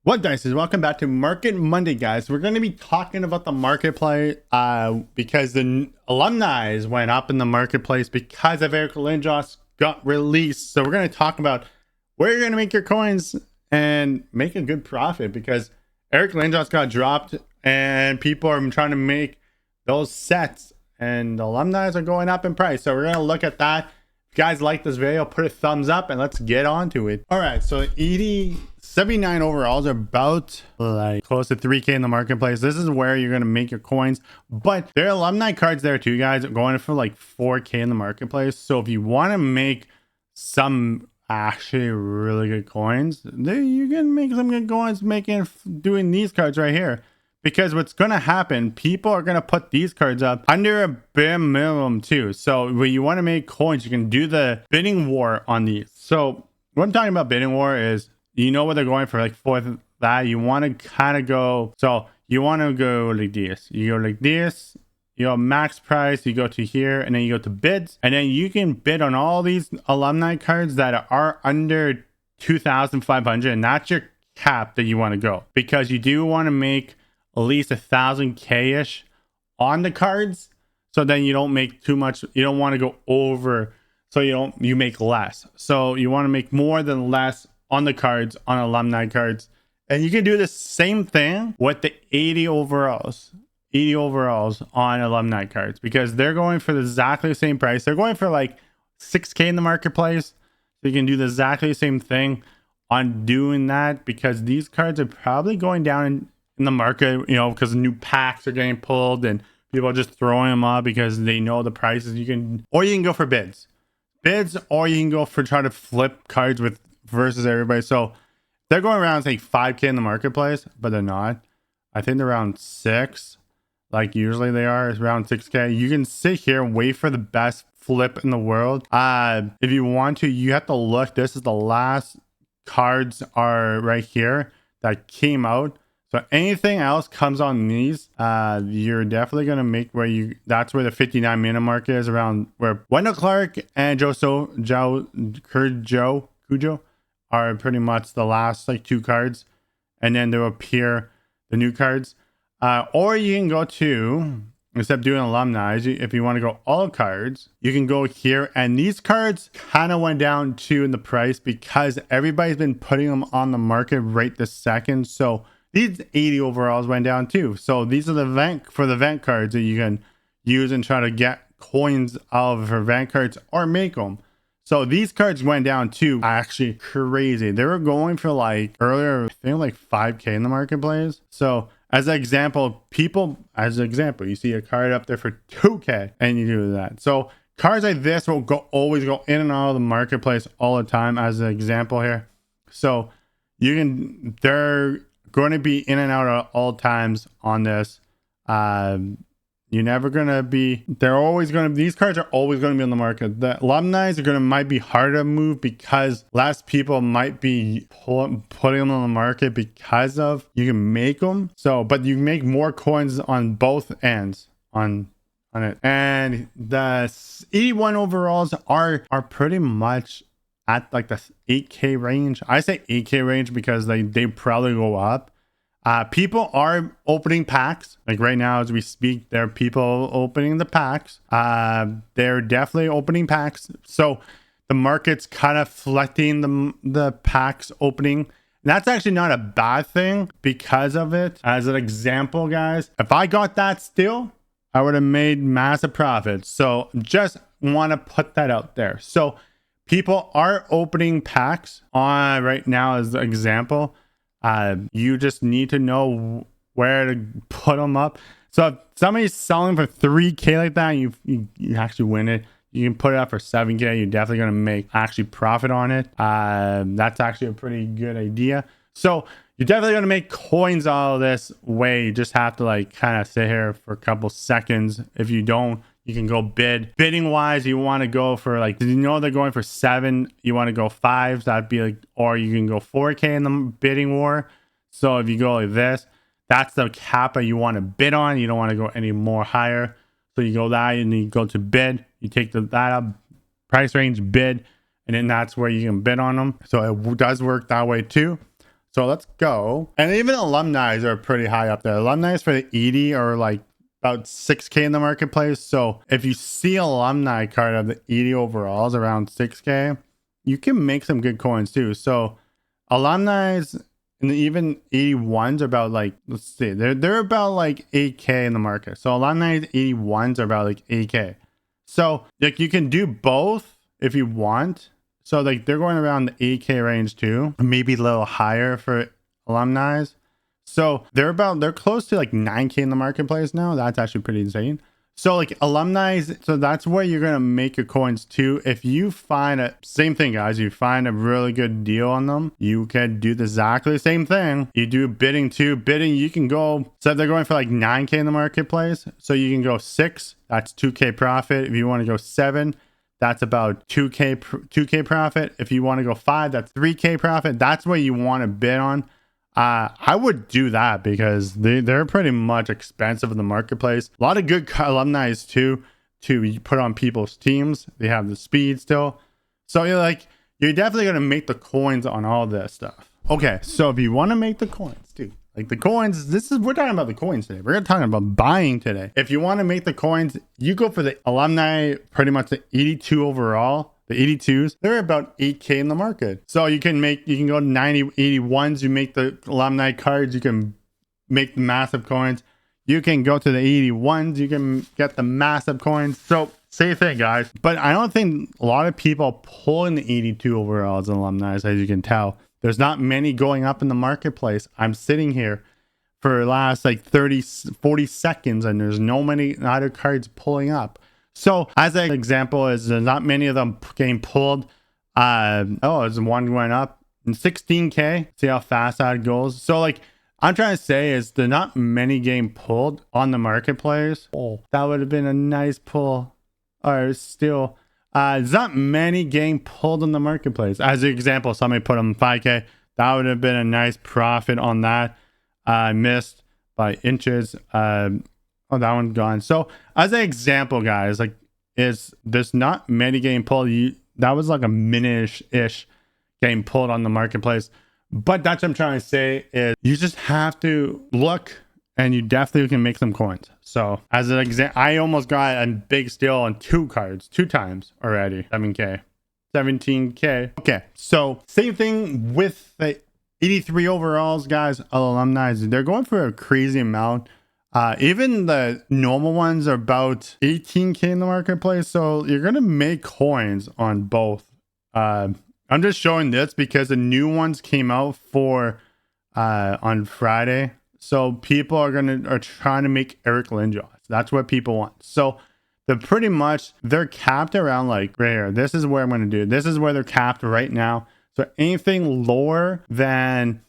What dice is welcome back to Market Monday, guys. We're going to be talking about the marketplace because the alumni went up in the marketplace because of Eric Lindros got released. So we're going to talk about where you're going to make your coins and make a good profit because Eric Lindros got dropped and people are trying to make those sets and the alumni are going up in price. So we're going to look at that. If you guys like this video, put a thumbs up and let's get on to it. All right, so 79 overalls are about like close to 3K in the marketplace. This is where you're going to make your coins, but there are alumni cards there too, guys, going for like 4K in the marketplace. So if you want to make some actually really good coins, you can make some good coins doing these cards right here. Because what's going to happen, people are going to put these cards up under a bare minimum too. So when you want to make coins, you can do the bidding war on these. So what I'm talking about bidding war is, you know what they're going for, like for that. You want to kind of go, so you want to go like this. You go like this, you go max price, you go to here, and then you go to bids. And then you can bid on all these alumni cards that are under 2,500. And that's your cap that you want to go. Because you do want to make at least 1,000K-ish on the cards, so then you don't make too much. You don't want to go over, so you make less. So you want to make more than less on the cards, on alumni cards. And you can do the same thing with the 80 overalls on alumni cards, because they're going for exactly the same price. They're going for like 6K in the marketplace. So you can do exactly the same thing on doing that, because these cards are probably going down in the market, you know, because new packs are getting pulled and people are just throwing them up because they know the prices. You can go for bids, or you can go for try to flip cards with versus everybody. So they're going around say 5K in the marketplace, but they're not. I think they're around 6, like usually they are. It's around 6K. You can sit here and wait for the best flip in the world. If you want to, you have to look. This is the last cards are right here that came out. So anything else comes on these, you're definitely going to make that's where the 59 minute mark is, around where Wendell Clark and Cujo are pretty much the last like 2 cards. And then there will appear the new cards. Or you can go to, instead of doing alumni, if you want to go all cards, you can go here. And these cards kind of went down too in the price because everybody's been putting them on the market right this second. So these 80 overalls went down too. So these are the event cards that you can use and try to get coins out of event cards or make them. So these cards went down too. Actually crazy. They were going for like earlier, I think like 5K in the marketplace. So as an example, you see a card up there for 2K and you do that. So cards like this will always go in and out of the marketplace all the time, as an example here. So they're going to be in and out at all times on this. These cards are always going to be on the market. The alumni might be harder to move because less people might be putting them on the market because of you can make them. So, but you make more coins on both ends on it. And the 81 overalls are pretty much at like the 8K range. I say 8K range because they probably go up. People are opening packs. Like right now as we speak, there are people opening the packs. They're definitely opening packs. So the market's kind of reflecting the packs opening. And that's actually not a bad thing because of it. As an example, guys, if I got that still, I would have made massive profits. So just want to put that out there. So people are opening packs on right now as an example. You just need to know where to put them up. So if somebody's selling for 3K like that, and you actually win it, you can put it up for 7K. You're definitely going to make actually profit on it. That's actually a pretty good idea. So you're definitely going to make coins all of this way. You just have to like kind of sit here for a couple seconds. If you don't, you can go bid. Bidding wise, you want to go for like, you know, they're going for 7. You want to go 5. So that'd be like, or you can go 4K in the bidding war. So if you go like this, that's the cap that you want to bid on. You don't want to go any more higher. So you go that and you go to bid. You take that up, price range, bid, and then that's where you can bid on them. So it does work that way too. So let's go. And even alumni are pretty high up there. Alumni for the 80 are like about 6K in the marketplace. So if you see alumni card of the 80 overalls around 6K, you can make some good coins too. So alumni's and even 81s are about like, let's see, they're about like 8K in the market. So alumni 81s are about like 8K. So like you can do both if you want. So like they're going around the 8K range too, maybe a little higher for alumni. So they're close to like 9K in the marketplace now. That's actually pretty insane. So like alumni, so that's where you're gonna make your coins too. If you find same thing guys, you find a really good deal on them, you can do exactly the same thing. You do bidding too. Bidding, you can go, so they're going for like 9K in the marketplace. So you can go 6, that's 2K profit. If you want to go 7, that's about 2K profit. If you want to go 5, that's 3K profit. That's what you want to bid on. I would do that because they're pretty much expensive in the marketplace. A lot of good alumni too to put on people's teams. They have the speed still. So you're definitely going to make the coins on all this stuff. Okay, so if you want to make the coins, dude, like the coins, we're talking about the coins today. We're talking about buying today. If you want to make the coins, you go for the alumni, pretty much the 82 overall. The 82s, they're about 8K in the market. So you can go to 90, 81s, you make the alumni cards, you can make the massive coins. You can go to the 81s, you can get the massive coins. So same thing, guys. But I don't think a lot of people pull in the 82 overalls and alumni, as you can tell. There's not many going up in the marketplace. I'm sitting here for the last like 40 seconds and there's no many other cards pulling up. So as an example, is there's not many of them getting pulled. There's one went up in 16K. See how fast that goes. So like I'm trying to say is there's not many getting pulled on the marketplace. Oh, that would have been a nice pull. Or still, there's not many getting pulled in the marketplace. As an example, somebody put them 5K. That would have been a nice profit on that. I missed by inches. Oh, that one's gone. So as an example, guys, like there's not many getting pulled. That was like a minute-ish getting pulled on the marketplace. But that's what I'm trying to say is you just have to look and you definitely can make some coins. So as an example, I almost got a big steal on 2 cards 2 times already. 7K, 17K. Okay, so same thing with the 83 overalls, guys, alumni. They're going for a crazy amount. Even the normal ones are about 18K in the marketplace. So you're going to make coins on both. I'm just showing this because the new ones came out for on Friday. So people are trying to make Eric Lindros. That's what people want. So they're capped around like right here. This is where I'm going to do. This is where they're capped right now. So anything lower than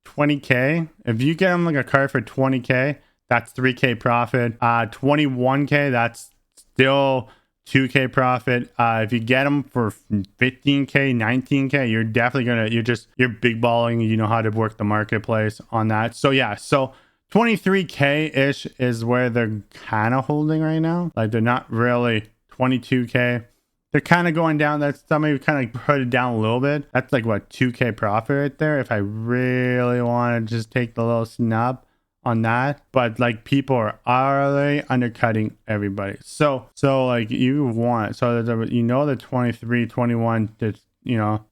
20K, if you get them like a card for 20K, that's 3K profit. 21K, that's still 2K profit. If you get them for 15K, 19K, you're definitely you're big balling. You know how to work the marketplace on that. So yeah, so 23K ish is where they're kind of holding right now. Like they're not really 22K. They're kind of going down. That's somebody kind of put it down a little bit. That's like what 2K profit right there. If I really want to just take the little snub on that, but like people are already undercutting everybody. So like you want, so the 23, 21,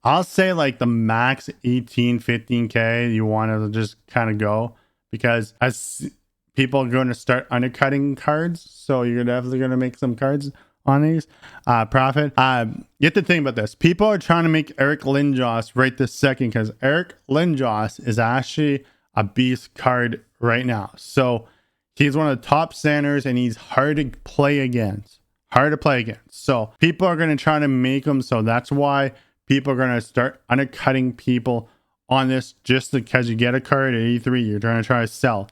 I'll say like the max 18, 15K you want to just kind of go, because as people are going to start undercutting cards, so you're definitely going to make some cards on these profit. You have to think about this. People are trying to make Eric Lindros right this second, because Eric Lindros is actually a beast card right now. So he's one of the top centers and he's hard to play against. So people are going to try to make him. So that's why people are going to start undercutting people on this, just because you get a card at 83, you're trying to sell.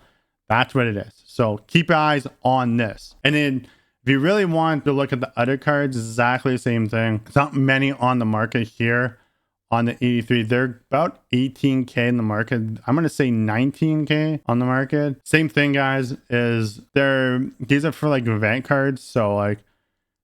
That's what it is. So keep your eyes on this. And then if you really want to look at the other cards, exactly the same thing. It's not many on the market here. On the 83, they're about 18K in the market. I'm going to say 19K on the market. Same thing, guys, these are for like event cards. So like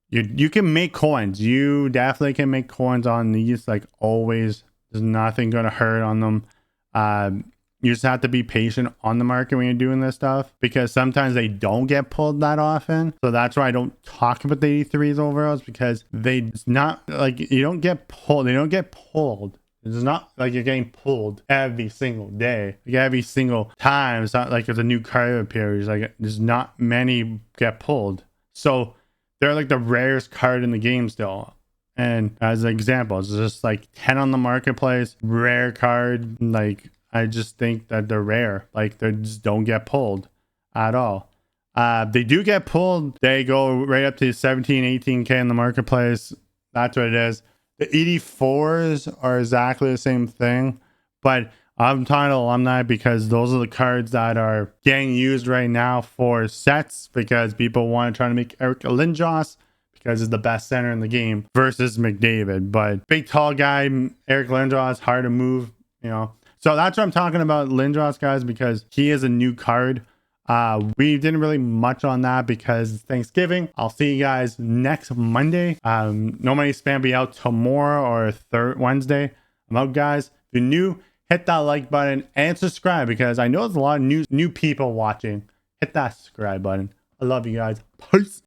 you can make coins. You definitely can make coins on these. Like always, there's nothing going to hurt on them. You just have to be patient on the market when you're doing this stuff, because sometimes they don't get pulled that often. So that's why I don't talk about the 83s overalls, because it's not like you don't get pulled. They don't get pulled. It's not like you're getting pulled every single day. Like every single time. It's not like there's a new card appears. Like there's not many get pulled. So they're like the rarest card in the game still. And as an example, it's just like 10 on the marketplace, rare card. Like I just think that they're rare. Like they just don't get pulled at all. They do get pulled. They go right up to 17, 18K in the marketplace. That's what it is. The 84s are exactly the same thing, but I'm talking to alumni because those are the cards that are getting used right now for sets, because people want to try to make Eric Lindros because he's the best center in the game versus McDavid. But big tall guy, Eric Lindros, hard to move, you know. So that's what I'm talking about, Lindros, guys, because he is a new card. We didn't really much on that because it's Thanksgiving. I'll see you guys next Monday. No Money Spam be out tomorrow or Wednesday. I'm out, guys. If you're new, hit that like button and subscribe, because I know there's a lot of new people watching. Hit that subscribe button. I love you guys. Peace.